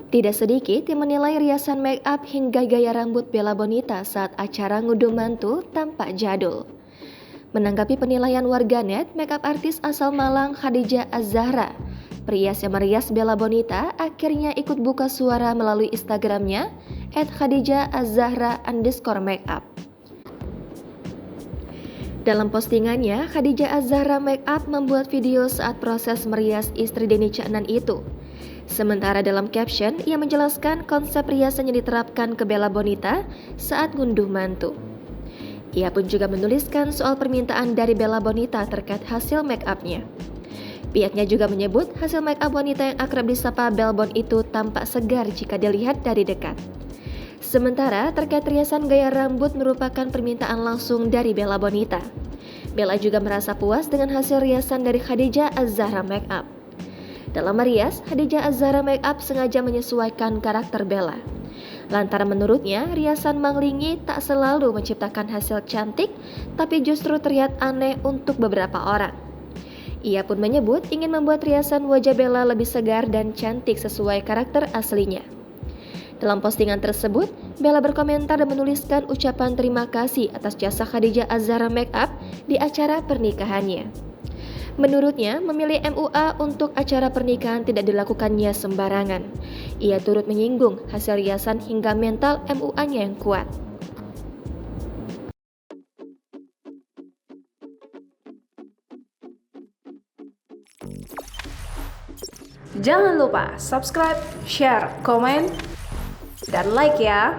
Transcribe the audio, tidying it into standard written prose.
Tidak sedikit yang menilai riasan make up hingga gaya rambut Bella Bonita saat acara ngunduh mantu tampak jadul. Menanggapi penilaian warganet, makeup artis asal Malang Khadijah Az-Zahra, perias yang merias Bella Bonita akhirnya ikut buka suara melalui Instagramnya @khadijahazahra_makeup. Dalam postingannya, Khadijah Az-Zahra Makeup membuat video saat proses merias istri Denny Caknan itu. Sementara dalam caption, ia menjelaskan konsep riasan yang diterapkan ke Bella Bonita saat ngunduh mantu. Ia pun juga menuliskan soal permintaan dari Bella Bonita terkait hasil make up-nya. Pihaknya juga menyebut hasil make up wanita yang akrab disapa Belbon itu tampak segar jika dilihat dari dekat. Sementara terkait riasan gaya rambut merupakan permintaan langsung dari Bella Bonita. Bella juga merasa puas dengan hasil riasan dari Khadijah Az-Zahra Makeup. Dalam merias, Khadijah Az-Zahra Makeup sengaja menyesuaikan karakter Bella. Lantaran menurutnya, riasan Manglingi tak selalu menciptakan hasil cantik, tapi justru terlihat aneh untuk beberapa orang. Ia pun menyebut ingin membuat riasan wajah Bella lebih segar dan cantik sesuai karakter aslinya. Dalam postingan tersebut, Bella berkomentar dan menuliskan ucapan terima kasih atas jasa Khadijah Az-Zahra Makeup di acara pernikahannya. Menurutnya, memilih MUA untuk acara pernikahan tidak dilakukannya sembarangan. Ia turut menyinggung hasil riasan hingga mental MUA-nya yang kuat. Jangan lupa subscribe, share, komen, dan like ya.